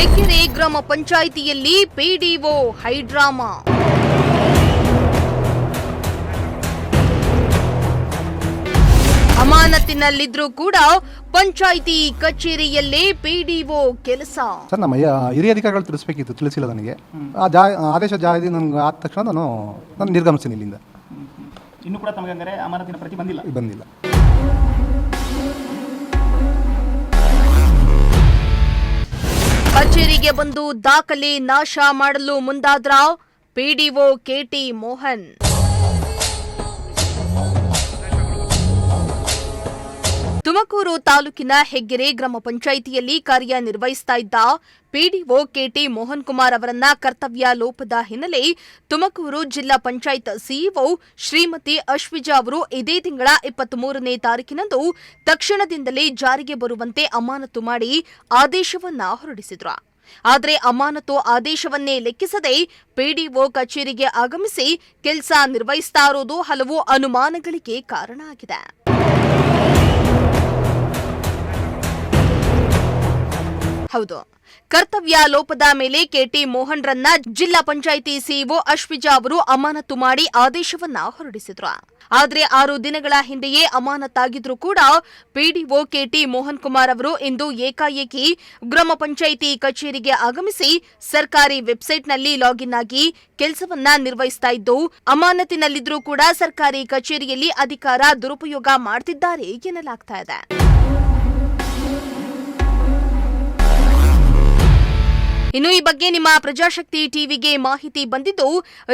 ಹೆಗ್ಗೆರೆ ಗ್ರಾಮ ಪಂಚಾಯಿತಿಯಲ್ಲಿ PDO high drama. ಅಮಾನತಿನಲ್ಲಿದ್ರೂ ಕೂಡ ಪಂಚಾಯಿತಿ ಕಚೇರಿಯಲ್ಲೇ ಪಿಡಿಒ ಕೆಲಸ. ಸರ್, ನಮ್ಮ ಹಿರಿಯ ಅಧಿಕಾರಿಗಳು ತಿಳಿಸಬೇಕಿತ್ತು, ತಿಳಿಸಿಲ್ಲ ನನಗೆ. ಆದೇಶ ಜಾರಿ ನನಗೆ ಆದ ತಕ್ಷಣ ನಾನು ನಿರ್ಗಮಿಸ್ತೀನಿ ಇಲ್ಲಿಂದ. ಇನ್ನು ಕೂಡ ತಮಗೆ ಅಂದರೆ ಅಮಾನತಿನ ಪ್ರತಿ ಬಂದಿಲ್ಲ. ಕಚೇರಿಗೆ ಬಂದು ದಾಖಲೆ ನಾಶ ಮಾಡಲು ಮುಂದಾದ್ರ ಪಿಡಿಒ ಕೆಟಿ ಮೋಹನ್. ತುಮಕೂರು ತಾಲೂಕಿನ ಹೆಗ್ಗೆರೆ ಗ್ರಾಮ ಪಂಚಾಯಿತಿಯಲ್ಲಿ ಕಾರ್ಯನಿರ್ವಹಿಸ್ತಾ ಇದ್ದ ಪಿಡಿಒ ಕೆಟಿ ಮೋಹನ್ ಕುಮಾರ್ ಅವರನ್ನ ಕರ್ತವ್ಯ ಲೋಪದ ಹಿನ್ನೆಲೆ ತುಮಕೂರು ಜಿಲ್ಲಾ ಪಂಚಾಯತ್ ಸಿಇಒ ಶ್ರೀಮತಿ ಅಶ್ವಿಜಾ ಅವರು ಇದೇ ತಿಂಗಳ 23ನೇ ತಾರೀಕಿನಂದು ತಕ್ಷಣದಿಂದಲೇ ಜಾರಿಗೆ ಬರುವಂತೆ ಅಮಾನತು ಮಾಡಿ ಆದೇಶವನ್ನ ಹೊರಡಿಸಿದ್ರು. ಆದರೆ ಅಮಾನತು ಆದೇಶವನ್ನೇ ಲೆಕ್ಕಿಸದೆ ಪಿಡಿಒ ಕಚೇರಿಗೆ ಆಗಮಿಸಿ ಕೆಲಸ ನಿರ್ವಹಿಸ್ತಾ ಇರೋದು ಹಲವು ಅನುಮಾನಗಳಿಗೆ ಕಾರಣ ಆಗಿದೆ. ಹೌದು, ಕರ್ತವ್ಯ ಲೋಪದ ಮೇಲೆ ಕೆಟಿ ಮೋಹನ್ ರನ್ನ ಜಿಲ್ಲಾ ಪಂಚಾಯಿತಿ ಸಿಇಒ ಅಶ್ವಿಜಾ ಅವರು ಅಮಾನತು ಮಾಡಿ ಆದೇಶವನ್ನ ಹೊರಡಿಸಿದ್ರು. ಆದರೆ 6 ದಿನಗಳ ಹಿಂದೆಯೇ ಅಮಾನತಾಗಿದ್ರೂ ಕೂಡ ಪಿಡಿಒ ಕೆಟಿ ಮೋಹನ್ ಕುಮಾರ್ ಅವರು ಇಂದು ಏಕಾಏಕಿ ಗ್ರಾಮ ಪಂಚಾಯಿತಿ ಕಚೇರಿಗೆ ಆಗಮಿಸಿ ಸರ್ಕಾರಿ ವೆಬ್ಸೈಟ್ನಲ್ಲಿ ಲಾಗಿನ್ ಆಗಿ ಕೆಲಸವನ್ನ ನಿರ್ವಹಿಸ್ತಾ ಇದ್ದು, ಅಮಾನತಿನಲ್ಲಿದ್ರೂ ಕೂಡ ಸರ್ಕಾರಿ ಕಚೇರಿಯಲ್ಲಿ ಅಧಿಕಾರ ದುರುಪಯೋಗ ಮಾಡ್ತಿದ್ದಾರೆ ಎನ್ನಲಾಗ್ತಾ ಇದೆ. ಇನ್ನು ಈ ಬಗ್ಗೆ ನಿಮ್ಮ ಪ್ರಜಾಶಕ್ತಿ ಟಿವಿಗೆ ಮಾಹಿತಿ ಬಂದಿದ್ದು,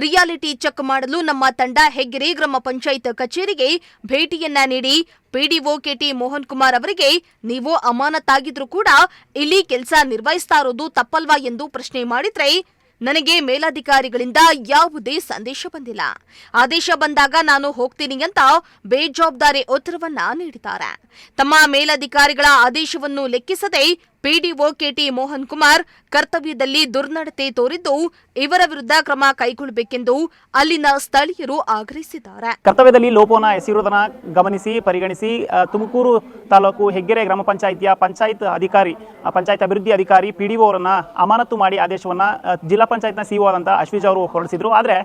ರಿಯಾಲಿಟಿ ಚೆಕ್ ಮಾಡಲು ನಮ್ಮ ತಂಡ ಹೆಗ್ಗೆರೆ ಗ್ರಾಮ ಪಂಚಾಯತ್ ಕಚೇರಿಗೆ ಭೇಟಿಯನ್ನ ನೀಡಿ ಪಿಡಿಒ ಕೆಟಿ ಮೋಹನ್ ಕುಮಾರ್ ಅವರಿಗೆ ನೀವು ಅಮಾನತಾಗಿದ್ರೂ ಕೂಡ ಇಲ್ಲಿ ಕೆಲಸ ನಿರ್ವಹಿಸ್ತಾ ಇರೋದು ತಪ್ಪಲ್ವಾ ಎಂದು ಪ್ರಶ್ನೆ ಮಾಡಿದ್ರೆ, ನನಗೆ ಮೇಲಧಿಕಾರಿಗಳಿಂದ ಯಾವುದೇ ಸಂದೇಶ ಬಂದಿಲ್ಲ, ಆದೇಶ ಬಂದಾಗ ನಾನು ಹೋಗ್ತೀನಿ ಅಂತ ಬೇಜವಾಬ್ದಾರಿ ಉತ್ತರವನ್ನ ನೀಡಿದ್ದಾರೆ. ತಮ್ಮ ಮೇಲಧಿಕಾರಿಗಳ ಆದೇಶವನ್ನು ಲೆಕ್ಕಿಸದೆ ಪಿಡಿಒ ಕೆಟಿ ಮೋಹನ್ ಕುಮಾರ್ ಕರ್ತವ್ಯದಲ್ಲಿ ದುರ್ನಡತೆ ತೋರಿದ್ದು, ಇವರ ವಿರುದ್ಧ ಕ್ರಮ ಕೈಗೊಳ್ಳಬೇಕೆಂದು ಅಲ್ಲಿನ ಸ್ಥಳೀಯರು ಆಗ್ರಹಿಸಿದ್ದಾರೆ. ಕರ್ತವ್ಯದಲ್ಲಿ ಲೋಪವನ್ನು ಎಸಗಿರುವುದನ್ನು ಗಮನಿಸಿ ಪರಿಗಣಿಸಿ ತುಮಕೂರು ತಾಲೂಕು ಹೆಗ್ಗೆರೆ ಗ್ರಾಮ ಪಂಚಾಯಿತಿಯ ಪಂಚಾಯತ್ ಅಧಿಕಾರಿ, ಪಂಚಾಯತ್ ಅಭಿವೃದ್ಧಿ ಅಧಿಕಾರಿ ಪಿಡಿಒ ಅವರನ್ನ ಅಮಾನತು ಮಾಡಿ ಆದೇಶವನ್ನ ಜಿಲ್ಲಾ ಪಂಚಾಯತ್ನ ಸಿಇಒ ಆದಂತಹ ಅಶ್ವಿಜಾ ಅವರು ಹೊರಡಿಸಿದ್ರು. ಆದರೆ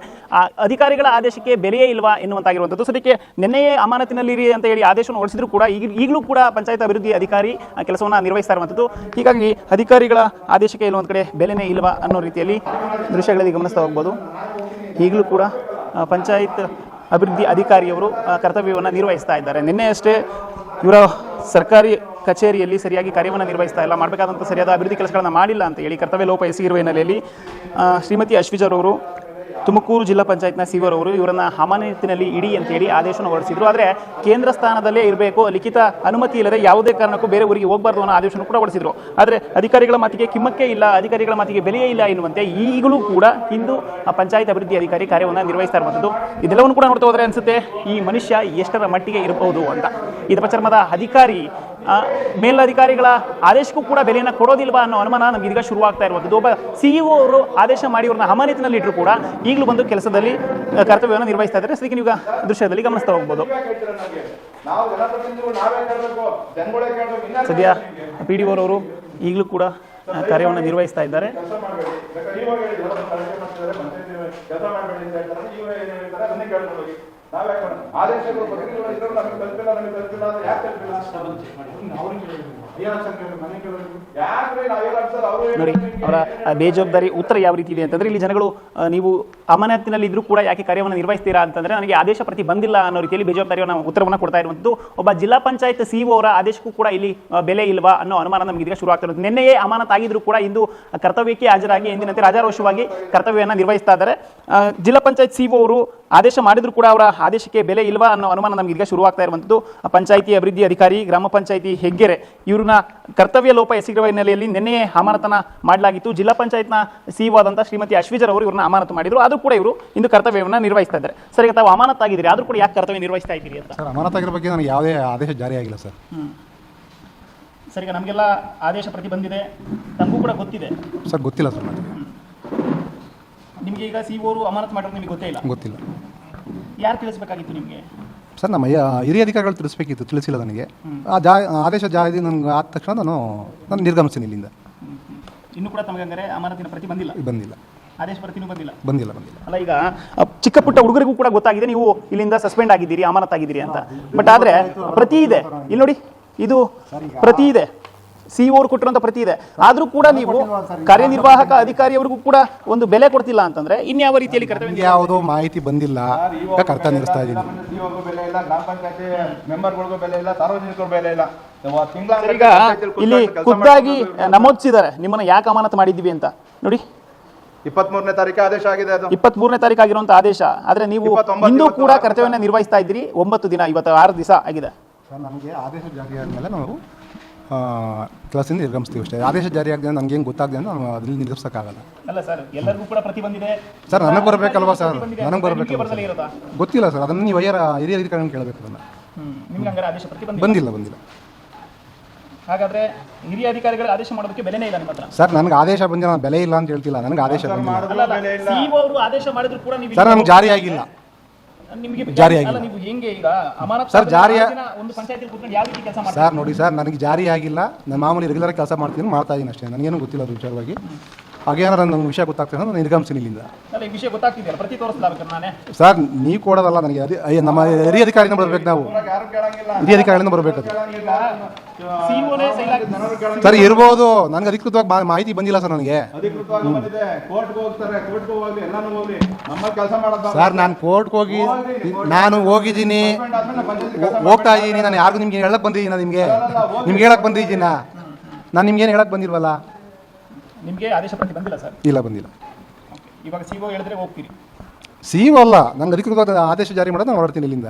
ಅಧಿಕಾರಿಗಳ ಆದೇಶಕ್ಕೆ ಬೆಲೆಯೇ ಇಲ್ವಾ ಎನ್ನುವಂತಾಗಿರುವಂಥದ್ದು. ಸದ್ಯಕ್ಕೆ ನಿನ್ನೆಯೇ ಅಮಾನತಿನಲ್ಲಿರಿ ಅಂತ ಹೇಳಿ ಆದೇಶವನ್ನು ಹೊರಡಿಸಿದ್ರು ಕೂಡ ಈಗಲೂ ಕೂಡ ಪಂಚಾಯತ್ ಅಭಿವೃದ್ಧಿ ಅಧಿಕಾರಿ ಕೆಲಸವನ್ನು ನಿರ್ವಹಿಸ್ತಾ ಇರುವಂಥದ್ದು. ಹೀಗಾಗಿ ಅಧಿಕಾರಿಗಳ ಆದೇಶಕ್ಕೆ ಇಲ್ಲೊಂದು ಕಡೆ ಬೆಲೆನೇ ಇಲ್ವಾ ಅನ್ನೋ ರೀತಿಯಲ್ಲಿ ದೃಶ್ಯಗಳಲ್ಲಿ ಗಮನಿಸ್ತಾ ಹೋಗ್ಬೋದು. ಈಗಲೂ ಕೂಡ ಪಂಚಾಯತ್ ಅಭಿವೃದ್ಧಿ ಅಧಿಕಾರಿಯವರು ಕರ್ತವ್ಯವನ್ನು ನಿರ್ವಹಿಸ್ತಾ ಇದ್ದಾರೆ. ನಿನ್ನೆಯಷ್ಟೇ ಇವರ ಸರ್ಕಾರಿ ಕಚೇರಿಯಲ್ಲಿ ಸರಿಯಾಗಿ ಕಾರ್ಯವನ್ನು ನಿರ್ವಹಿಸ್ತಾ ಇಲ್ಲ, ಮಾಡಬೇಕಾದಂಥ ಸರಿಯಾದ ಅಭಿವೃದ್ಧಿ ಕೆಲಸಗಳನ್ನು ಮಾಡಿಲ್ಲ ಅಂತ ಹೇಳಿ ಕರ್ತವ್ಯ ಲೋಪ ಎಸಗಿರುವ ಹಿನ್ನೆಲೆಯಲ್ಲಿ ಶ್ರೀಮತಿ ಅಶ್ವಿಜಾ ಅವರು ತುಮಕೂರು ಜಿಲ್ಲಾ ಪಂಚಾಯತ್ನ ಸಿಇಒ ಅವರು ಇವರನ್ನ ಅಮಾನತಿನಲ್ಲಿ ಇಡಿ ಅಂತ ಹೇಳಿ ಆದೇಶವನ್ನು ಹೊರಡಿಸಿದ್ರು. ಆದರೆ ಕೇಂದ್ರ ಸ್ಥಾನದಲ್ಲೇ ಇರಬೇಕು, ಲಿಖಿತ ಅನುಮತಿ ಇಲ್ಲದೆ ಯಾವುದೇ ಕಾರಣಕ್ಕೂ ಬೇರೆ ಊರಿಗೆ ಹೋಗಬಾರ್ದು ಅನ್ನೋ ಆದೇಶವನ್ನು ಕೂಡ ಹೊರಡಿಸಿದ್ರು. ಆದರೆ ಅಧಿಕಾರಿಗಳ ಮಾತಿಗೆ ಕಿಮ್ಮಕ್ಕೆ ಇಲ್ಲ, ಅಧಿಕಾರಿಗಳ ಮಾತಿಗೆ ಬೆಲೆಯೇ ಇಲ್ಲ ಎನ್ನುವಂತೆ ಈಗಲೂ ಕೂಡ ಇಂದು ಪಂಚಾಯತ್ ಅಭಿವೃದ್ಧಿ ಅಧಿಕಾರಿ ಕಾರ್ಯವನ್ನು ನಿರ್ವಹಿಸ್ತಾ ಇರುವಂಥದ್ದು. ಇದೆಲ್ಲವನ್ನು ಕೂಡ ನೋಡ್ತಾ ಹೋದರೆ ಅನಿಸುತ್ತೆ ಈ ಮನುಷ್ಯ ಎಷ್ಟರ ಮಟ್ಟಿಗೆ ಇರಬಹುದು ಅಂತ. ಇದರ ಚರ್ಮದ ಅಧಿಕಾರಿ ಮೇಲಧಿಕಾರಿಗಳ ಆದೇಶಕ್ಕೂ ಕೂಡ ಬೆಲೆಯನ್ನು ಕೊಡೋದಿಲ್ವಾ ಅನ್ನೋ ಅನುಮಾನ ನಮ್ಗೆ ಇದೀಗ ಶುರುವಾಗ್ತಾ ಇರುವಂಥದ್ದು. ಒಬ್ಬ ಸಿಇಒ ಅವರು ಆದೇಶ ಮಾಡಿ ಅವ್ರನ್ನ ಅಮಾನತಿನಲ್ಲಿ ಇಟ್ಟರು ಕೂಡ ಈಗಲೂ ಬಂದು ಕೆಲಸದಲ್ಲಿ ಕರ್ತವ್ಯವನ್ನು ನಿರ್ವಹಿಸ್ತಾ ಇದ್ದಾರೆ. ಅದಕ್ಕೆ ನೀವು ದೃಶ್ಯದಲ್ಲಿ ಗಮನಿಸ್ತಾ ಹೋಗ್ಬೋದು. ಸದ್ಯ ಪಿಡಿಒ ಅವರು ಈಗಲೂ ಕೂಡ ಕಾರ್ಯವನ್ನು ನಿರ್ವಹಿಸ್ತಾ ಇದ್ದಾರೆ. ನೋಡಿ, ಅವರ ಬೇಜವಾಬ್ದಾರಿ ಉತ್ತರ ಯಾವ ರೀತಿ ಇದೆ ಅಂತಂದ್ರೆ, ಇಲ್ಲಿ ಜನಗಳು ನೀವು ಅಮಾನತಿನಲ್ಲಿ ಇದ್ರೂ ಕೂಡ ಯಾಕೆ ಕಾರ್ಯವನ್ನು ನಿರ್ವಹಿಸ್ತೀರಾ ಅಂತಂದ್ರೆ, ನನಗೆ ಆದೇಶ ಪ್ರತಿ ಬಂದಿಲ್ಲ ಅನ್ನೋ ರೀತಿಯಲ್ಲಿ ಬೇಜವಾಬ್ದಾರಿಯನ್ನು ಉತ್ತರವನ್ನು ಕೊಡ್ತಾ ಇರುವಂಥದ್ದು. ಒಬ್ಬ ಜಿಲ್ಲಾ ಪಂಚಾಯತ್ ಸಿಇಒ ಅವರ ಆದೇಶಕ್ಕೂ ಕೂಡ ಇಲ್ಲಿ ಬೆಲೆ ಇಲ್ವಾ ಅನ್ನೋ ಅನುಮಾನ ನಮ್ಗೆ ಇದೀಗ ಶುರು ಆಗ್ತಾ ಇರೋದು. ನಿನ್ನೆಯೇ ಅಮಾನತಾಗಿದ್ರು ಕೂಡ ಇಂದು ಕರ್ತವ್ಯಕ್ಕೆ ಹಾಜರಾಗಿ ಎಂದಿನಂತೆ ರಾಜಾರೋಷವಾಗಿ ಕರ್ತವ್ಯವನ್ನು ನಿರ್ವಹಿಸ್ತಾ ಇದ್ದಾರೆ. ಜಿಲ್ಲಾ ಪಂಚಾಯತ್ ಸಿಇಒ ಅವರು ಆದೇಶ ಮಾಡಿದ್ರು ಕೂಡ ಅವರ ಆದೇಶಕ್ಕೆ ಬೆಲೆ ಇಲ್ವಾ ಅನ್ನೋ ಅನುಮಾನ ನಮ್ಗೆ ಈಗ ಶುರುವಾಗ್ತಾ ಇರುವಂಥದ್ದು. ಪಂಚಾಯಿತಿ ಅಭಿವೃದ್ಧಿ ಅಧಿಕಾರಿ ಗ್ರಾಮ ಪಂಚಾಯಿತಿ ಹೆಗ್ಗೆರೆ ಇವ್ರನ್ನ ಕರ್ತವ್ಯ ಲೋಪ ಎಸಗಿರುವ ಹಿನ್ನೆಲೆಯಲ್ಲಿ ನಿನ್ನೆಯೇ ಅಮಾನತನ ಮಾಡಲಾಗಿತ್ತು. ಜಿಲ್ಲಾ ಪಂಚಾಯತ್ನ ಸಿಇಒ ಆದಂತಹ ಶ್ರೀಮತಿ ಅಶ್ವಿಜಾ ಅವರು ಇವ್ರನ್ನ ಅಮಾನತು ಮಾಡಿದ್ರು. ಆದ್ರೂ ಕೂಡ ಇವರು ಇಂದು ಕರ್ತವ್ಯವನ್ನು ನಿರ್ವಹಿಸ್ತಾ ಇದ್ದಾರೆ. ಸರಿ, ತಾವು ಅಮಾನತಾಗಿದ್ದೀರಿ, ಆದ್ರೂ ಕೂಡ ಯಾಕೆ ಕರ್ತವ್ಯ ನಿರ್ವಹಿಸ್ತಾ ಇದ್ದೀರಿ ಅಂತ? ಸರ್, ಅಮಾನತಾಗಿರೋ ಬಗ್ಗೆ ನನಗೆ ಯಾವುದೇ ಆದೇಶ ಜಾರಿ ಆಗಿಲ್ಲ ಸರ್. ಸರಿ, ನಮಗೆಲ್ಲ ಆದೇಶ ಪ್ರತಿ ಬಂದಿದೆ, ತಮಗೂ ಕೂಡ ಗೊತ್ತಿದೆ ಸರ್? ಗೊತ್ತಿಲ್ಲ ಸರ್ ನನಗೆ. ನಿಮಗೆ ಈಗ ಸಿಇಒ ಅವರು ಅಮಾನತು ಮಾಡೋದು ನಿಮಗೆ ಗೊತ್ತಿಲ್ಲ? ಯಾರು ತಿಳಿಸಬೇಕಾಗಿತ್ತು ನಿಮಗೆ? ಸರ್, ನಮ್ಮ ಹಿರಿಯ ಅಧಿಕಾರಿಗಳು ತಿಳಿಸಬೇಕಿತ್ತು, ತಿಳಿಸಿಲ್ಲ ನನಗೆ. ಆದೇಶ ಜಾರಿ ನನಗೆ ಆದ ತಕ್ಷಣ ನಾನು ನಿರ್ಗಮಿಸ್ತೀನಿ ಇಲ್ಲಿಂದ. ಇನ್ನು ಕೂಡ ತಮಗೆ ಅಂದರೆ ಅಮಾನತಿನ ಪ್ರತಿ ಬಂದಿಲ್ಲ, ಬಂದಿಲ್ಲ, ಆದೇಶ ಪ್ರತಿನೂ ಬಂದಿಲ್ಲ. ಬಂದಿಲ್ಲ ಬಂದಿಲ್ಲ. ಅಲ್ಲ, ಈಗ ಚಿಕ್ಕ ಪುಟ್ಟ ಹುಡುಗರಿಗೂ ಕೂಡ ಗೊತ್ತಾಗಿದೆ ನೀವು ಇಲ್ಲಿಂದ ಸಸ್ಪೆಂಡ್ ಆಗಿದ್ದೀರಿ, ಅಮಾನತಾಗಿದ್ದೀರಿ ಅಂತ. ಬಟ್ ಆದ್ರೆ ಪ್ರತಿ ಇದೆ, ಇಲ್ಲಿ ನೋಡಿ, ಇದು ಪ್ರತಿ ಇದೆ, ಸಿಇಒ ಅವರು ಕೊಟ್ಟಿರುವಂತ ಪ್ರತಿ ಇದೆ. ಆದ್ರೂ ಕೂಡ ನೀವು ಕಾರ್ಯನಿರ್ವಾಹಕ ಅಧಿಕಾರಿಯವರಿಗೂ ಕೂಡ ಒಂದು ಬೆಲೆ ಕೊಡ್ತಿಲ್ಲ ಅಂತಂದ್ರೆ ಇನ್ಯಾವ ರೀತಿಯಲ್ಲಿ ಕರ್ತವ್ಯ? ಯಾವುದೋ ಮಾಹಿತಿ ಬಂದಿಲ್ಲ, ಕರ್ತವ್ಯ ನಿರ್ವಹಿಸ್ತಾ ಇದ್ದೀನಿ. ಬೆಲೆ ಇಲ್ಲ, ಗ್ರಾಮ ಪಂಚಾಯತಿ ಮೆಂಬರ್ಗಳಿಗೂ ಬೆಲೆ ಇಲ್ಲ, ಸಾರ್ವಜನಿಕರು ಬೆಲೆ ಇಲ್ಲ. ಈಗ ಇಲ್ಲಿ ಖುದ್ದಾಗಿ ನಮೂದಿಸಿದ್ದಾರೆ ನಿಮ್ಮನ್ನ ಯಾಕೆ ಅಮಾನತು ಮಾಡಿದ್ವಿ ಅಂತ. ನೋಡಿ, 23ನೇ ತಾರೀಕು ಆದೇಶ ಆಗಿದೆ. ಅದು 23ನೇ ತಾರೀಕು ಆಗಿರುವಂತ ಆದೇಶ. ಆದ್ರೆ ನೀವು ಇಂದು ಕೂಡ ಕರ್ತವ್ಯನ ನಿರ್ವಹಿಸ್ತಾ ಇದ್ದೀರಿ. 9 ದಿನ, ಇವತ್ತು 6 ದಿವಸ ಆಗಿದೆ. ನಮಗೆ ಆದೇಶ ಜಾರಿ ಆದಮೇಲೆ ನಾವು ಕೆಲಸದಿಂದ ನಿರ್ಗಮಿಸ್ತೀವಿ ಅಷ್ಟೇ. ಆದೇಶ ಜಾರಿ ಆಗಿದೆ ನನಗೆ ಹೆಂಗೆ ಗೊತ್ತಾಗಿದೆ ಅಂತ ನಾವು ಅದರಲ್ಲಿ ನಿರ್ಗಮಿಸೋಕ್ಕಾಗಲ್ಲ. ಅಲ್ಲ ಸರ್, ಎಲ್ಲರಿಗೂ ಕೂಡ ಪ್ರತಿ ಬಂದಿದೆ ಸರ್. ನನಗೆ ಬರಬೇಕಲ್ವಾ ಸರ್, ನನಗೆ ಬರಬೇಕಲ್ವ? ಗೊತ್ತಿಲ್ಲ ಸರ್, ಅದನ್ನು ನೀವು ಹಿರಿಯ ಅಧಿಕಾರಿಗಳನ್ನ ಕೇಳಬೇಕು. ಅದನ್ನು ನಿಮ್ಗೆ ಹಂಗಾರೆ ಆದೇಶ ಪ್ರತಿ ಬಂದಿಲ್ಲ. ಹಾಗಾದ್ರೆ ಹಿರಿಯ ಅಧಿಕಾರಿಗಳ ಆದೇಶ ಮಾಡೋದಕ್ಕೆ ಬೆಲೆನೇ ಇಲ್ಲ ನಿಮ್ಮ ಹತ್ರ? ಸರ್, ನನಗೆ ಆದೇಶ ಬಂದಿಲ್ಲ, ನಾನು ಬೆಲೆ ಇಲ್ಲ ಅಂತ ಹೇಳ್ತಿಲ್ಲ. ನನಗೆ ಆದೇಶ ಬಂದಿಲ್ಲ ಸಿಇಒ ಅವರು ಆದೇಶ ಮಾಡಿದ್ರು ಕೂಡ ನೀವು ಸರ್. ನಮ್ಗೆ ಜಾರಿ ಆಗಿಲ್ಲ, ನಿಮಗೆ ಜಾರಿ ಆಗಿಲ್ಲ. ನೀವು ಹೆಂಗೆ ಈಗ ಅಮಾನತು ಸರ್ ಜಾರಿ ಒಂದು ಪಂಚಾಯತಿ ಕೂತ್ಕೊಂಡು ಯಾವ ರೀತಿ ಕೆಲಸ ಮಾಡ್ತಾರೆ ಸರ್? ನೋಡಿ ಸರ್, ನನಗೆ ಜಾರಿ ಆಗಿಲ್ಲ. ನಾನು ಮಾಮೂಲಿ ರೆಗ್ಯುಲರ್ ಕೆಲಸ ಮಾಡ್ತಾ ಇದ್ದೀನಿ ಅಷ್ಟೇ. ನನಗೇನು ಗೊತ್ತಿಲ್ಲ ಅದ್ರ ವಿಚಾರವಾಗಿ. ಹಾಗೇನಾರ ನನಗೆ ವಿಷಯ ಗೊತ್ತಾಗ್ತದೆ ನಾನು ನಿರ್ಗಮಿಸ್ತೀನಿ ಇಲ್ಲಿಂದ. ಅಲ್ಲ, ಈ ವಿಷಯ ಗೊತ್ತಾಗ್ತಿದೆಯಲ್ಲ, ಪ್ರತಿ ತೋರಿಸ್ಲಾಗಬೇಕು ನಾನೇ. ಸರ್, ನೀವು ಕೊಡೋದಲ್ಲ ನನಗೆ, ನಮ್ಮ ಹಿರಿಯ ಅಧಿಕಾರಿಯಿಂದ ಬರಬೇಕು. ನಾವು ಹಿರಿಯ ಅಧಿಕಾರಿಗಳಿಂದ ಬರಬೇಕು. ಅದು ಸಿಇಒನೇ ಸೈಲ್ ಆಗಿ ಸರ್ ಇರ್ಬೋದು, ನನಗೆ ಅಧಿಕೃತವಾಗಿ ಮಾಹಿತಿ ಬಂದಿಲ್ಲ ಸರ್. ನನಗೆ ಅಧಿಕೃತವಾಗಿ ಬಂದಿದೆ. ಕೋರ್ಟ್ಗೆ ಹೋಗ್ತಾರೆ, ಕೋರ್ಟ್ಗೆ ಹೋಗ್ಲಿ, ಎಲ್ಲಾನು ಹೋಗ್ಲಿ, ನಮ್ಮ ಕೆಲಸ ಮಾಡೋದು. ಸರ್, ನಾನು ಕೋರ್ಟ್ಗೆ ಹೋಗಿದ್ದೀನಿ, ಹೋಗ್ತಾ ಇದ್ದೀನಿ. ನಾನು ಯಾರಿಗೂ ನಿಮ್ಗೆ ಹೇಳಕ್ ಬಂದಿದ್ದೀನಿ? ನಿಮ್ಗೆ ಹೇಳಕ್ ಬಂದಿದ್ದೀನ? ನಾನು ನಿಮ್ಗೇನು ಹೇಳಕ್ ಬಂದಿಲ್ವಲ್ಲ. ನಿಮಗೆ ಆದೇಶ ಪ್ರತಿ ಬಂದಿಲ್ಲ ಸರ್? ಇಲ್ಲ, ಬಂದಿಲ್ಲ. ಇವಾಗ ಸಿಇಒ ಹೇಳಿದ್ರೆ ಹೋಗ್ತೀರಿ? ಸಿಇಒ ಅಲ್ಲ, ನಂಗೆ ಅಧಿಕೃತವಾದ ಆದೇಶ ಜಾರಿ ಮಾಡೋದು ನಾನು ಹೊರಡ್ತೀನಿ ಇಲ್ಲಿಂದ.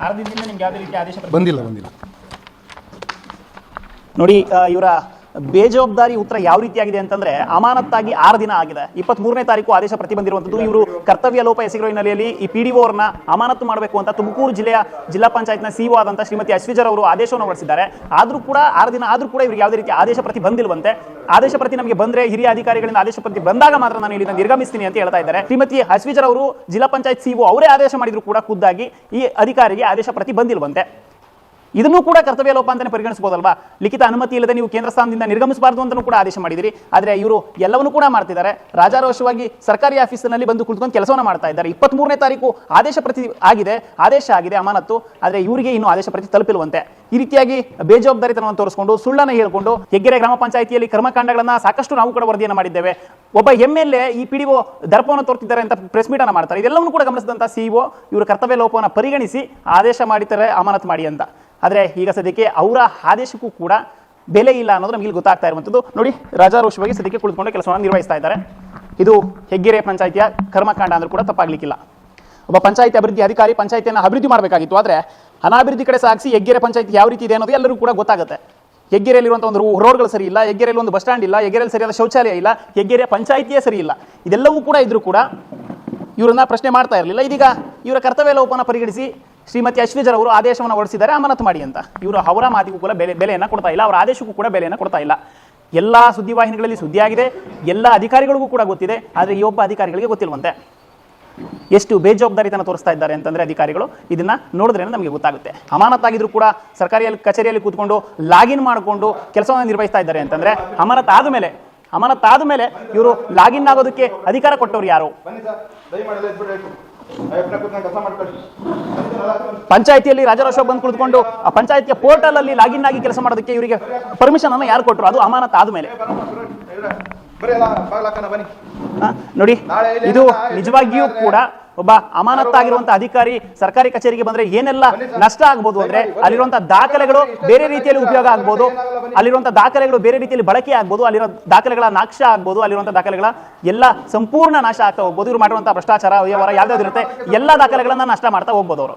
6 ದಿನದಿಂದ ನಿಮ್ಗೆ ಯಾವುದೇ ರೀತಿ ಆದೇಶ ಬಂದಿಲ್ಲ. ನೋಡಿ, ಇವರ ಬೇಜವಾಬ್ದಾರಿ ಉತ್ತರ ಯಾವ ರೀತಿಯಾಗಿದೆ ಅಂತಂದ್ರೆ, ಅಮಾನತ್ತಾಗಿ 6 ದಿನ ಆಗಿದೆ. 23ನೇ ತಾರೀಕು ಆದೇಶ ಪ್ರತಿ ಬಂದಿರುವಂತದ್ದು. ಇವರು ಕರ್ತವ್ಯ ಲೋಪ ಎಸಗಿರುವ ಹಿನ್ನೆಲೆಯಲ್ಲಿ ಈ ಪಿಡಿಒ ಅವರನ್ನ ಅಮಾನತು ಮಾಡಬೇಕು ಅಂತ ತುಮಕೂರು ಜಿಲ್ಲಾ ಪಂಚಾಯತ್ನ ಸಿಇಒ ಆದಂತ ಶ್ರೀಮತಿ ಅಶ್ವಿಜರ್ ಅವರು ಆದೇಶವನ್ನು ಹೊರಡಿಸಿದ್ದಾರೆ. ಆದ್ರೂ ಕೂಡ 6 ದಿನ ಆದ್ರೂ ಕೂಡ ಇವರಿಗೆ ಯಾವುದೇ ರೀತಿ ಆದೇಶ ಪ್ರತಿ ಬಂದಿಲ್ವಂತೆ. ಆದೇಶ ಪ್ರತಿ ನಮಗೆ ಬಂದ್ರೆ ಹಿರಿಯ ಅಧಿಕಾರಿಗಳಿಂದ ಆದೇಶ ಪ್ರತಿ ಬಂದಾಗ ಮಾತ್ರ ನಾನು ಇಲ್ಲಿಂದ ನಿರ್ಗಮಿಸ್ತೀನಿ ಅಂತ ಹೇಳ್ತಾ ಇದ್ದಾರೆ. ಶ್ರೀಮತಿ ಅಶ್ವಿಜರ್ ಅವರು ಜಿಲ್ಲಾ ಪಂಚಾಯತ್ ಸಿಇಒ ಅವರೇ ಆದೇಶ ಮಾಡಿದ್ರು ಕೂಡ ಖುದ್ದಾಗಿ ಈ ಅಧಿಕಾರಿಗೆ ಆದೇಶ ಪ್ರತಿ ಬಂದಿಲ್ವಂತೆ. ಇದನ್ನು ಕೂಡ ಕರ್ತವ್ಯ ಲೋಪ ಅಂತಾನೆ ಪರಿಗಣಿಸಬಹುದಲ್ವಾ? ಲಿಖಿತ ಅನುಮತಿ ಇಲ್ಲದೆ ನೀವು ಕೇಂದ್ರ ಸ್ಥಾನದಿಂದ ನಿರ್ಗಮಿಸಬಾರದು ಅಂತಲೂ ಕೂಡ ಆದೇಶ ಮಾಡಿದಿರಿ. ಆದರೆ ಇವರು ಎಲ್ಲವನ್ನೂ ಕೂಡ ಮಾಡ್ತಿದ್ದಾರೆ. ರಾಜಾರೋಷವಾಗಿ ಸರ್ಕಾರಿ ಆಫೀಸಿನಲ್ಲಿ ಬಂದು ಕುಳಿತುಕೊಂಡು ಕೆಲಸವನ್ನು ಮಾಡ್ತಾ ಇದ್ದಾರೆ. 23ನೇ ತಾರೀಕು ಆದೇಶ ಪ್ರತಿ ಆಗಿದೆ ಅಮಾನತ್ತು. ಆದರೆ ಇವರಿಗೆ ಇನ್ನೂ ಆದೇಶ ಪ್ರತಿ ತಲುಪಿಲ್ವಂತೆ. ಈ ರೀತಿಯಾಗಿ ಬೇಜವಾಬ್ದಾರಿತನವನ್ನು ತೋರಿಸಿಕೊಂಡು ಸುಳ್ಳನ್ನು ಹೇಳಿಕೊಂಡು ಹೆಗ್ಗೆರೆ ಗ್ರಾಮ ಪಂಚಾಯಿತಿಯಲ್ಲಿ ಕರ್ಮಕಾಂಡಗಳನ್ನ ಸಾಕಷ್ಟು ನಾವು ಕೂಡ ವರದಿಯನ್ನು ಮಾಡಿದ್ದೇವೆ. ಒಬ್ಬ MLA ಈ ಪಿಡಿಒ ದರ್ಪವನ್ನು ತೋರ್ತಿದ್ದಾರೆ ಅಂತ ಪ್ರೆಸ್ ಮೀಟ್ ಅನ್ನು ಮಾಡ್ತಾರೆ. ಇದೆಲ್ಲವನ್ನೂ ಕೂಡ ಗಮನಿಸಿದಂತ ಸಿಇಒ ಇವರು ಕರ್ತವ್ಯ ಲೋಪವನ್ನು ಪರಿಗಣಿಸಿ ಆದೇಶ ಮಾಡಿದ್ದಾರೆ ಅಮಾನತು ಮಾಡಿ ಅಂತ. ಆದರೆ ಈಗ ಸದ್ಯಕ್ಕೆ ಅವರ ಆದೇಶಕ್ಕೂ ಕೂಡ ಬೆಲೆ ಇಲ್ಲ ಅನ್ನೋದು ನಮಗೆ ಗೊತ್ತಾಗ್ತಾ ಇರುವಂಥದ್ದು. ನೋಡಿ, ರಾಜಾರೋಷವಾಗಿ ಸದ್ಯಕ್ಕೆ ಕುಳಿತುಕೊಂಡು ಕೆಲಸವನ್ನು ನಿರ್ವಹಿಸ್ತಾ ಇದ್ದಾರೆ. ಇದು ಹೆಗ್ಗೆರೆ ಪಂಚಾಯಿತಿಯ ಕರ್ಮಕಾಂಡ ಅಂದ್ರೂ ಕೂಡ ತಪ್ಪಾಗ್ಲಿಕ್ಕಿಲ್ಲ. ಒಬ್ಬ ಪಂಚಾಯಿತಿ ಅಭಿವೃದ್ಧಿ ಅಧಿಕಾರಿ ಪಂಚಾಯಿತಿಯನ್ನು ಅಭಿವೃದ್ಧಿ ಮಾಡಬೇಕಾಗಿತ್ತು, ಆದರೆ ಅನಾಭಿವೃದ್ಧಿ ಕಡೆ ಸಾಗಿಸಿ ಹೆಗ್ಗೆರೆ ಪಂಚಾಯಿತಿ ಯಾವ ರೀತಿ ಇದೆ ಅನ್ನೋದು ಎಲ್ಲರಿಗೂ ಕೂಡ ಗೊತ್ತಾಗುತ್ತೆ. ಹೆಗ್ಗೆರೆಯಲ್ಲಿರುವಂಥ ಒಂದು ರೋಡ್ಗಳು ಸರಿ ಇಲ್ಲ, ಹೆಗ್ಗೆರೆಯಲ್ಲಿ ಒಂದು ಬಸ್ ಸ್ಟ್ಯಾಂಡ್ ಇಲ್ಲ, ಹೆಗ್ಗೆರೆಯಲ್ಲಿ ಸರಿಯಾದ ಶೌಚಾಲಯ ಇಲ್ಲ, ಹೆಗ್ಗೆರೆ ಪಂಚಾಯಿತಿಯೇ ಸರಿ ಇಲ್ಲ. ಇದೆಲ್ಲವೂ ಕೂಡ ಇದ್ರೂ ಕೂಡ ಇವರನ್ನ ಪ್ರಶ್ನೆ ಮಾಡ್ತಾ ಇರಲಿಲ್ಲ. ಇದೀಗ ಇವರ ಕರ್ತವ್ಯ ಲೋಪವನ್ನು ಪರಿಗಣಿಸಿ ಶ್ರೀಮತಿ ಅಶ್ವಿಜರ್ ಅವರು ಆದೇಶವನ್ನು ಹೊರಡಿಸಿದ್ದಾರೆ ಅಮಾನತು ಮಾಡಿ ಅಂತ. ಇವರು ಅವರ ಮಾತಿಗೂ ಕೂಡ ಬೆಲೆಯನ್ನು ಕೊಡ್ತಾ ಇಲ್ಲ, ಅವರ ಆದೇಶಕ್ಕೂ ಕೂಡ ಬೆಲೆಯನ್ನು ಕೊಡ್ತಾ ಇಲ್ಲ. ಎಲ್ಲ ಸುದ್ದಿವಾಹಿನಿಗಳಲ್ಲಿ ಸುದ್ದಿಯಾಗಿದೆ, ಎಲ್ಲ ಅಧಿಕಾರಿಗಳಿಗೂ ಕೂಡ ಗೊತ್ತಿದೆ. ಆದರೆ ಈ ಒಬ್ಬ ಅಧಿಕಾರಿಗಳಿಗೆ ಗೊತ್ತಿಲ್ವಂತೆ. ಎಷ್ಟು ಬೇಜವಾಬ್ದಾರಿತನ ತೋರಿಸ್ತಾ ಇದ್ದಾರೆ ಅಂತಂದ್ರೆ ಅಧಿಕಾರಿಗಳು, ಇದನ್ನ ನೋಡಿದ್ರೆ ನಮಗೆ ಗೊತ್ತಾಗುತ್ತೆ. ಅಮಾನತಾಗಿದ್ರು ಕೂಡ ಸರ್ಕಾರಿ ಕಚೇರಿಯಲ್ಲಿ ಕೂತ್ಕೊಂಡು ಲಾಗಿನ್ ಮಾಡಿಕೊಂಡು ಕೆಲಸವನ್ನು ನಿರ್ವಹಿಸ್ತಾ ಇದ್ದಾರೆ ಅಂತಂದ್ರೆ ಅಮಾನತಾದ ಮೇಲೆ ಇವರು ಲಾಗಿನ್ ಆಗೋದಕ್ಕೆ ಅಧಿಕಾರ ಕೊಟ್ಟವ್ರು ಯಾರು? ಪಂಚಾಯಿತಿಯಲ್ಲಿ ರಾಜಾರೋಷ ಬಂದು ಕುಳಿತುಕೊಂಡು ಆ ಪಂಚಾಯಿತಿಯ ಪೋರ್ಟಲ್ ಅಲ್ಲಿ ಲಾಗಿನ್ ಆಗಿ ಕೆಲಸ ಮಾಡೋದಕ್ಕೆ ಇವರಿಗೆ ಪರ್ಮಿಷನ್ ಅನ್ನು ಯಾರು ಕೊಟ್ಟರು? ಅದು ಅಮಾನತ್ ಆದ್ಮೇಲೆ. ನೋಡಿ, ಇದು ನಿಜವಾಗಿಯೂ ಕೂಡ ಒಬ್ಬ ಅಮಾನತ್ತಾಗಿರುವಂತಹ ಅಧಿಕಾರಿ ಸರ್ಕಾರಿ ಕಚೇರಿಗೆ ಬಂದ್ರೆ ಏನೆಲ್ಲ ನಷ್ಟ ಆಗ್ಬೋದು ಅಂದ್ರೆ, ಅಲ್ಲಿರುವಂತಹ ದಾಖಲೆಗಳು ಬೇರೆ ರೀತಿಯಲ್ಲಿ ಉಪಯೋಗ ಆಗ್ಬೋದು, ಅಲ್ಲಿರುವಂತಹ ದಾಖಲೆಗಳು ಬೇರೆ ರೀತಿಯಲ್ಲಿ ಬಳಕೆ ಆಗ್ಬೋದು, ಅಲ್ಲಿರೋ ದಾಖಲೆಗಳ ನಾಶ ಆಗ್ಬೋದು, ಅಲ್ಲಿರುವಂತಹ ದಾಖಲೆಗಳ ಎಲ್ಲ ಸಂಪೂರ್ಣ ನಾಶ ಆಗ್ತಾ ಹೋಗ್ಬೋದು. ಇವರು ಮಾಡುವಂತಹ ಭ್ರಷ್ಟಾಚಾರ ವ್ಯವಹಾರ ಯಾವ್ದಾದ್ರು ಇರುತ್ತೆ, ಎಲ್ಲ ದಾಖಲೆಗಳನ್ನ ನಷ್ಟ ಮಾಡ್ತಾ ಹೋಗ್ಬೋದು. ಅವರು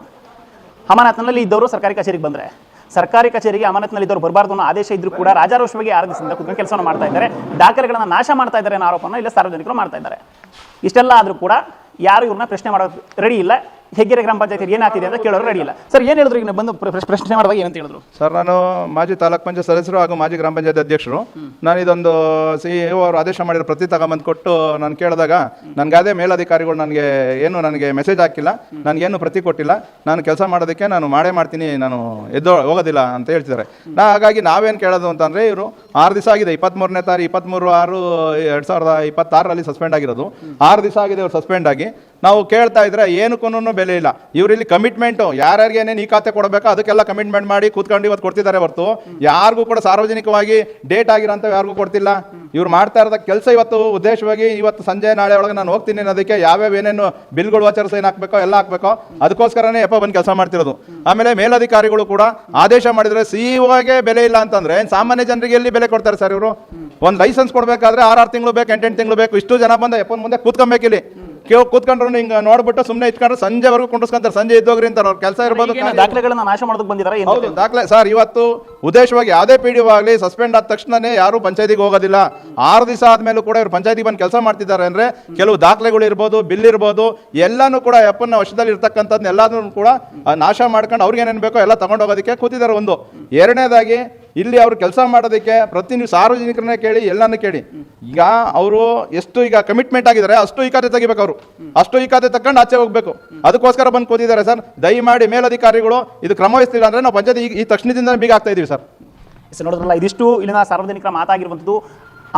ಅಮಾನತ್ನಲ್ಲಿ ಇದ್ದವರು ಸರ್ಕಾರಿ ಕಚೇರಿಗೆ ಬಂದ್ರೆ, ಸರ್ಕಾರಿ ಕಚೇರಿಗೆ ಅಮಾನತ್ನಲ್ಲಿ ಇದ್ದವರು ಬರಬಾರ್ದು ಅನ್ನೋ ಆದೇಶ ಇದ್ರೂ ಕೂಡ ರಾಜಾರೋಷವಾಗಿ 6 ದಿವಸದಿಂದ ಕೂತ್ಕೊಂಡು ಕೆಲಸವನ್ನು ಮಾಡ್ತಾ ಇದ್ದಾರೆ. ದಾಖಲೆಗಳನ್ನ ನಾಶ ಮಾಡ್ತಾ ಇದ್ದಾರೆ ಅನ್ನೋ ಆರೋಪನ ಇಲ್ಲ ಸಾರ್ವಜನಿಕರು ಮಾಡ್ತಾ ಇದ್ದಾರೆ. ಇಷ್ಟೆಲ್ಲ ಆದ್ರೂ ಕೂಡ ಯಾರು ಇವ್ರನ್ನ ಪ್ರಶ್ನೆ ಮಾಡೋದು ರೆಡಿ ಇಲ್ಲ. ಹೆಗ್ಗೆರೆ ಗ್ರಾಮ ಪಂಚಾಯತ್ ಏನಾಗ್ತಿದೆ ಅಂತ ಕೇಳೋರು ರೆಡಿ ಇಲ್ಲ. ಸರ್ ಏನು ಹೇಳಿದ್ರು ಈಗ ಬಂದು ಪ್ರಶ್ನೆ ಮಾಡುವಾಗ ಏನಂತ ಹೇಳಿದ್ರು? ಸರ್, ನಾನು ಮಾಜಿ ತಾಲೂಕ್ ಪಂಚಾಯತ್ ಸದಸ್ಯರು ಹಾಗೂ ಮಾಜಿ ಗ್ರಾಮ ಪಂಚಾಯತ್ ಅಧ್ಯಕ್ಷರು. ನಾನು ಇದೊಂದು CEO ಅವರು ಆದೇಶ ಮಾಡಿರೋ ಪ್ರತಿ ತಗೊಂಬಂದು ಕೊಟ್ಟು ನಾನು ಕೇಳಿದಾಗ ನನಗೆ ಅದೇ ಮೇಲಧಿಕಾರಿಗಳು ನನಗೆ ಮೆಸೇಜ್ ಹಾಕಿಲ್ಲ, ನನಗೇನು ಪ್ರತಿ ಕೊಟ್ಟಿಲ್ಲ, ನಾನು ಕೆಲಸ ಮಾಡೋದಕ್ಕೆ ನಾನು ಮಾಡೇ ಮಾಡ್ತೀನಿ, ನಾನು ಹೋಗೋದಿಲ್ಲ ಅಂತ ಹೇಳ್ತಿದ್ದಾರೆ. ಹಾಗಾಗಿ ನಾವೇನು ಕೇಳೋದು ಅಂತಂದರೆ, ಇವರು 6 ದಿವಸ ಆಗಿದೆ, 23ನೇ ತಾರೀಕು 23/6/2026 ಸಸ್ಪೆಂಡ್ ಆಗಿರೋದು. 6 ದಿವಸ ಆಗಿದೆ ಇವ್ರು ಸಸ್ಪೆಂಡ್ ಆಗಿ. ನಾವು ಕೇಳ್ತಾ ಇದ್ರೆ ಏನಕ್ಕೂ ಬೆಲೆ ಇಲ್ಲ. ಇವರಲ್ಲಿ ಕಮಿಟ್ಮೆಂಟು ಯಾರ್ಯಾರಿಗೆ ಏನೇನು ಈ ಖಾತೆ ಕೊಡಬೇಕು ಅದಕ್ಕೆಲ್ಲ ಕಮಿಟ್ಮೆಂಟ್ ಮಾಡಿ ಕೂತ್ಕೊಂಡು ಇವತ್ತು ಕೊಡ್ತಿದ್ದಾರೆ ಹೊರತು ಯಾರಿಗೂ ಕೂಡ ಸಾರ್ವಜನಿಕವಾಗಿ ಡೇಟ್ ಆಗಿರೋಂಥ ಯಾರಿಗೂ ಕೊಡ್ತಿಲ್ಲ. ಇವ್ರು ಮಾಡ್ತಾ ಇರೋದ ಕೆಲಸ ಇವತ್ತು ಉದ್ದೇಶವಾಗಿ ಇವತ್ತು ಸಂಜೆ ನಾಳೆ ಒಳಗೆ ನಾನು ಹೋಗ್ತೀನಿ ಅನ್ನೋದಕ್ಕೆ ಯಾವ್ಯಾವ ಏನೇನು ಬಿಲ್ಗಳು ವಾಚರ್ಸ್ ಏನು ಹಾಕಬೇಕೋ ಎಲ್ಲ ಹಾಕಬೇಕೋ ಅದಕ್ಕೋಸ್ಕರನೇ ಬಂದು ಕೆಲಸ ಮಾಡ್ತಿರೋದು. ಆಮೇಲೆ ಮೇಲಧಿಕಾರಿಗಳು ಕೂಡ ಆದೇಶ ಮಾಡಿದರೆ CEOಗೆ ಬೆಲೆ ಇಲ್ಲ ಅಂತಂದ್ರೆ ಸಾಮಾನ್ಯ ಜನರಿಗೆ ಎಲ್ಲಿ ಬೆಲೆ ಕೊಡ್ತಾರೆ ಸರ್? ಇವರು ಒಂದು ಲೈಸೆನ್ಸ್ ಕೊಡಬೇಕಾದ್ರೆ 6 ತಿಂಗಳು ಬೇಕು, 8 ತಿಂಗಳು ಬೇಕು. ಇಷ್ಟು ಜನ ಬಂದ ಮುಂದೆ ಕೂತ್ಕೊಬೇಕಿಲ್ಲಿ. ಕೂತ್ಕೊಂಡ್ರು ಹಿಂಗೆ ನೋಡ್ಬಿಟ್ಟು ಸುಮ್ಮನೆ ಇಟ್ಕೊಂಡ್ರೆ ಸಂಜೆವರೆಗೂ ಕುಂಡಿಸ್ಕೊಂತಾರೆ. ಸಂಜೆ ಇದ್ದೋಗ್ರಿ ಅಂತ ಅವ್ರ ಕೆಲಸ ಇರ್ಬೋದು. ದಾಖಲೆಗಳನ್ನ ನಾಶ ಮಾಡೋದಕ್ಕೆ ಬಂದಿದ್ದಾರೆ. ಹೌದು, ದಾಖಲೆ ಸರ್. ಇವತ್ತು ಉದ್ದೇಶವಾಗಿ ಯಾವುದೇ PDO ಆಗಲಿ ಸಸ್ಪೆಂಡ್ ಆದ ತಕ್ಷಣನೇ ಯಾರು ಪಂಚಾಯತಿಗೆ ಹೋಗೋದಿಲ್ಲ. 6 ದಿವಸ ಆದ್ಮೇಲೂ ಕೂಡ ಇವರು ಪಂಚಾಯತಿಗೆ ಬಂದು ಕೆಲಸ ಮಾಡ್ತಿದ್ದಾರೆ ಅಂದ್ರೆ ಕೆಲವು ದಾಖಲೆಗಳು ಇರ್ಬೋದು, ಬಿಲ್ ಇರ್ಬೋದು, ಎಲ್ಲಾನು ಕೂಡ ಅಪ್ಪನ ವಶದಲ್ಲಿ ಇರ್ತಕ್ಕಂಥದ್ದು ಎಲ್ಲಾನು ಕೂಡ ನಾಶ ಮಾಡ್ಕೊಂಡು ಅವ್ರಿಗೆ ಏನೇನು ಬೇಕೋ ಎಲ್ಲ ತಗೊಂಡು ಹೋಗೋದಕ್ಕೆ ಕೂತಿದ್ದಾರೆ. ಒಂದು ಎರಡನೇದಾಗಿ ಇಲ್ಲಿ ಅವರು ಕೆಲಸ ಮಾಡೋದಕ್ಕೆ ನೀವು ಸಾರ್ವಜನಿಕರನ್ನೇ ಕೇಳಿ, ಎಲ್ಲಾನು ಕೇಳಿ. ಈಗ ಅವರು ಎಷ್ಟು ಈಗ ಕಮಿಟ್ಮೆಂಟ್ ಆಗಿದ್ದಾರೆ ಅಷ್ಟು ಈ ಖಾತೆ ತೆಗಿಬೇಕು. ಅವರು ಅಷ್ಟು ಈ ಖಾತೆ ತಗೊಂಡು ಆಚೆ ಹೋಗ್ಬೇಕು. ಅದಕ್ಕೋಸ್ಕರ ಬಂದು ಕೂತಿದ್ದಾರೆ ಸರ್. ದಯಮಾಡಿ ಮೇಲಧಿಕಾರಿಗಳು ಇದು ಕ್ರಮ ವಹಿಸ್ತಿಲ್ಲ ಅಂದ್ರೆ ನಾವು ಪಂಚಾಯತ್ ಈ ತಕ್ಷಣದಿಂದ ಬೀಗ ಆಗ್ತಾ ಇದೀವಿ ಸರ್. ನೋಡಿದ್ರಲ್ಲ, ಇದಿಷ್ಟು ಇಲ್ಲಿನ ಸಾರ್ವಜನಿಕರ ಮಾತಾಗಿರುವಂಥದ್ದು.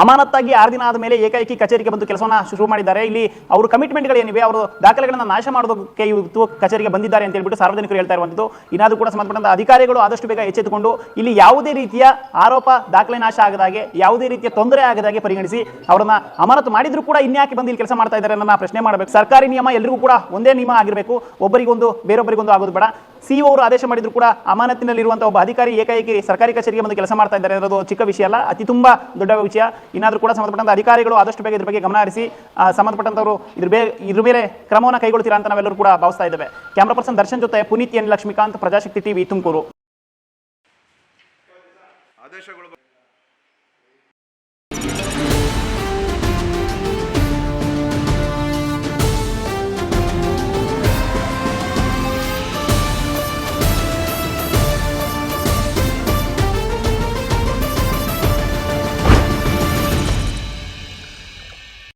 ಅಮಾನತ್ತಾಗಿ 6 ದಿನ ಆದ ಮೇಲೆ ಏಕಾಏಕಿ ಕಚೇರಿಗೆ ಬಂದು ಕೆಲಸವನ್ನ ಶುರು ಮಾಡಿದ್ದಾರೆ. ಇಲ್ಲಿ ಅವರು ಕಮಿಟ್ಮೆಂಟ್ಗಳೇನಿವೆ, ಅವರು ದಾಖಲೆಗಳನ್ನು ನಾಶ ಮಾಡೋದಕ್ಕೆ ಇವತ್ತು ಕಚೇರಿಗೆ ಬಂದಿದ್ದಾರೆ ಅಂತ ಹೇಳ್ಬಿಟ್ಟು ಸಾರ್ವಜನಿಕರು ಹೇಳ್ತಾ ಇರುವಂಥದ್ದು. ಇನ್ನಾದರೂ ಕೂಡ ಸಂಬಂಧಪಟ್ಟಂತ ಅಧಿಕಾರಿಗಳು ಆದಷ್ಟು ಬೇಗ ಎಚ್ಚೆತ್ತುಕೊಂಡು ಇಲ್ಲಿ ಯಾವುದೇ ರೀತಿಯ ಆರೋಪ, ದಾಖಲೆ ನಾಶ ಆಗದಾಗೆ, ಯಾವುದೇ ರೀತಿಯ ತೊಂದರೆ ಆಗದಾಗೆ ಪರಿಗಣಿಸಿ ಅವರನ್ನ ಅಮಾನತು ಮಾಡಿದ್ರು ಕೂಡ ಇನ್ಯಾಕೆ ಬಂದು ಇಲ್ಲಿ ಕೆಲಸ ಮಾಡ್ತಾ ಇದ್ದಾರೆ ಅನ್ನೋದನ್ನ ಪ್ರಶ್ನೆ ಮಾಡಬೇಕು. ಸರ್ಕಾರಿ ನಿಯಮ ಎಲ್ಲರಿಗೂ ಕೂಡ ಒಂದೇ ನಿಯಮ ಆಗಿರಬೇಕು. ಒಬ್ಬರಿಗೊಂದು ಬೇರೊಬ್ಬರಿಗೊಂದು ಆಗೋದು ಬೇಡ. CEO ಅವರು ಆದೇಶ ಮಾಡಿದ್ರು ಕೂಡ ಅಮಾನತಿನಲ್ಲಿರುವಂತಹ ಒಬ್ಬ ಅಧಿಕಾರಿ ಏಕಾಏಕಿ ಸರ್ಕಾರಿ ಕಚೇರಿಗೆ ಬಂದು ಕೆಲಸ ಮಾಡ್ತಾ ಇದ್ದಾರೆ ಅನ್ನೋದು ಚಿಕ್ಕ ವಿಷಯ ಅಲ್ಲ, ಅತಿ ತುಂಬಾ ದೊಡ್ಡ ವಿಷಯ. ಇನ್ನಾದರೂ ಕೂಡ ಸಂಬಂಧಪಟ್ಟಂತ ಅಧಿಕಾರಿಗಳು ಆದಷ್ಟು ಬೇಗ ಇದ್ರ ಬಗ್ಗೆ ಗಮನ ಹರಿಸಿ ಸಂಬಂಧಪಟ್ಟಂತವರು ಇದ್ರ ಮೇಲೆ ಕ್ರಮವನ್ನು ಕೈಗೊಳ್ತೀರಾ ಅಂತ ನಾವೆಲ್ಲರೂ ಕೂಡ ಭಾವಿಸ್ತಾ ಇದ್ದೇವೆ. ಕ್ಯಾಮರಾ ಪರ್ಸನ್ ದರ್ಶನ್ ಜೊತೆ ಪುನೀತ್ ಎನ್ ಲಕ್ಷ್ಮೀಕಾಂತ್, ಪ್ರಜಾಶಕ್ತಿ TV ತುಮಕೂರು.